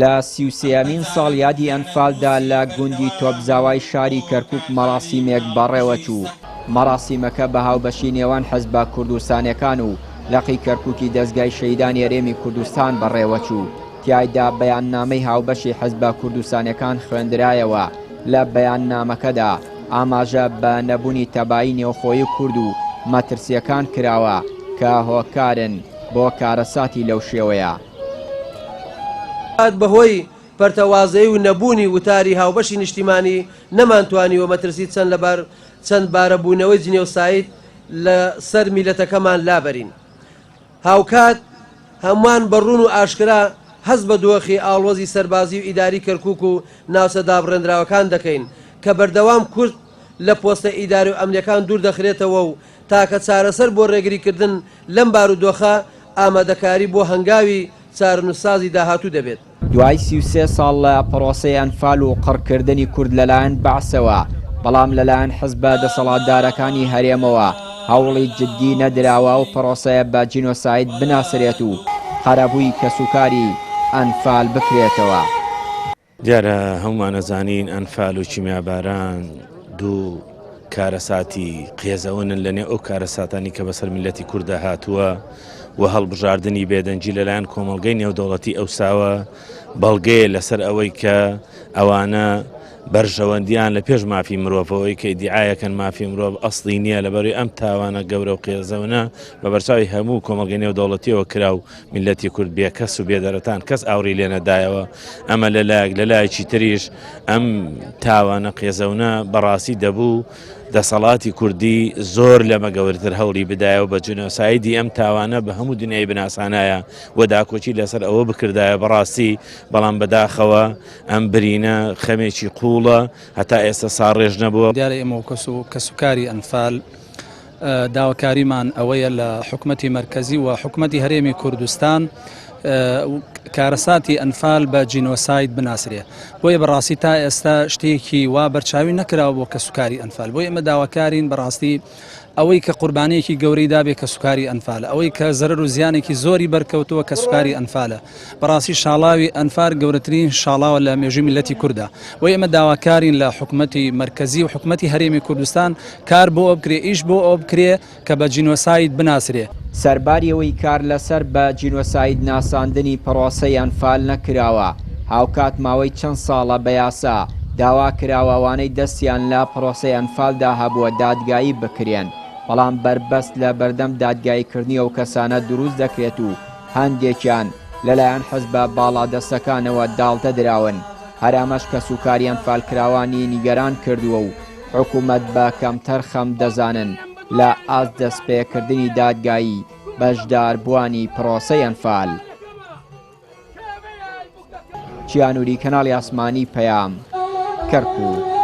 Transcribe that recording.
لە 33یامین ساڵ یادی ئەنفالدا لە گوندی تۆپزاوای شاری کەرکووک مەراسیمێک بەڕێوەچوو. مەراسیمەکە بە هاوبەشی نێوان حەزبە کوردستانیەکان و لەقی کەرکووکی دەستگای شەیدانی هەرێمی کوردستان بەڕێوەچوو. تیایدا بەیاننامەی هاوبەشی حەزبە کوردستانیەکان خوێندرایەوە. لە بەیاننامەکەدا ئاماژە بە نەبوونی تەبایی نێوخۆیی کورد و مەترسیەکان کراوە کە هۆکارن بۆ کارەساتی لەو شێوەیە. بەهۆی پەرتەوازەی و نەبوونی وتاری هاوبەشی نیشتیمانی نەمانتوانیوە مەترسی چەند بارەبوونەوەی جنێوسایت لە سەر میلەتەکەمان لابەرین. هاوکات هەمووان بەڕوون و ئاشکرا هەست بە دۆخی ئاڵۆزی سەربازی و ئیداری کەرکووک و ناوسەدا بڕێنراوەکان دەکەین کە بەردەوام کورد لە پۆستە ئیداری و ئەمنیەکان دوور دەخرێتەوە و تاکە چارەسەر بۆ ڕێگریکردن لەم بارودۆخە ئامادەکاری بۆ هەنگاوی چارەنووسسازی داهاتوو دەبێت. دوای 33 ساڵ لە پرۆسەی ئەنفال و قڕکردنی کورد لەلایەن بەعسەوە، بەڵام لەلایەن حەزبە دەسەڵاتدارەکانی هەرێمەوە هەوڵی جددی نەدراوە و پرۆسەیە بە جینۆساید بناسرێت و خەرابووی کەسوکاری ئەنفال بکرێتەوە. دیارە هەمومان نەزانین ئەنفال و چیمیاباران دوو کارەساتی قێزەونن لەنێ ئەو کارەساتانی کە بەسەر میلەتی کووردە هاتووە و هەڵبژاردننی بێدەنجی لەلایەن کۆمەڵگەی نێودەوڵەتی ئەوساوە بەڵگەیە لەسەر ئەوەی کە ئەوانە بەرژەوەندیان لە پێش مافی مرۆڤەوەی کە دیعایەکەن مافی مرۆڤ ئەسڵی نییە لەبەروی ئەم تاوانە گەورە و قێزەونە بە بەرچاوی هەموو کۆمەڵگەی نێودەوڵەتیەوە کرا و میلەتی کورد بێکەس و بێدەرەتان کەس ئاوری لێ نەدایەوە. ئەمە لە لایەکی تریش ئەم تاوانە قێزەونە بەڕاستی دەبوو دەسەڵاتی کوردی زۆر لەمە گەورەتر هەوڵی بدایەوە بە جنۆسایدی ئەم تاوانە بە هەموو دنیای بناسانایە و داکۆچی لەسەر ئەوە بکردایە بەڕاستی. بەڵام بەداخەوە ئەم برینە خەمێکی قوڵە هەتا ئێستا ساڕێژ نەبووە. دیارە ئێمە کەسوکاری ئەنفال داواکاریمان ئەوەیە لە حکومەتی مەرکەزی و حکومەتی هەرێمی کوردستان کارەساتی ئەنفال بە جینۆساید بناسرێ. بۆیە بەڕاستی تا ئێستا شتێکی وا بەرچاوی نەکراوە بۆ کەسوکاری ئەنفال. بۆی ئێمە داواکارین بەڕاستی ئەوەی کە قوربانەیەکی گەورەی دابێ کەسوکاری ئەنفالە، ئەوەی کە زەرەر و زیانێکی زۆری بەرکەوتووە کەسوکاری ئەنفالە. بەڕاستی شاڵاوی ئەنفال گەورەترین شاڵاوە لە مێژووی میلەتی کوردە. بۆی ئێمە داواکارین لە حکومەتی مەرکەزی و حکومەتی هەرێمی کوردستان کار بۆ ئەو بکرێ، ئیش بۆ ئەو بکرێ کە بە جینۆساید بناسرێ. سەرباریەوەی کار لەسەر بە جینۆساید ناساندنی پرۆسەی ئەنفال نەکراوە، هاوکات ماوەی چەند ساڵە بە یاسا داوا کراوەوانەی دەستیان لە پرۆسەی ئەنفالدا هەبووە دادگایی بکرێن، بەڵام بربەست لە بەردەم دادگاییکردنی ئەو کەسانە دروست دەکرێت و هەندێکیان لەلایەن حەزبە باڵادەستەکانەوە داڵتە دراون. هەرامەش کەسوکاری ئەنفالکراوانی نیگەران کردووە و حکوومەت بە کەمتەر خەم دەزانن لە ئاست دەستپێکردنی دادگایی بەشداربووانی پرۆسەی ئەنفال. چیانووری کەناڵی ئاسمانی پەیام، کەرکووک.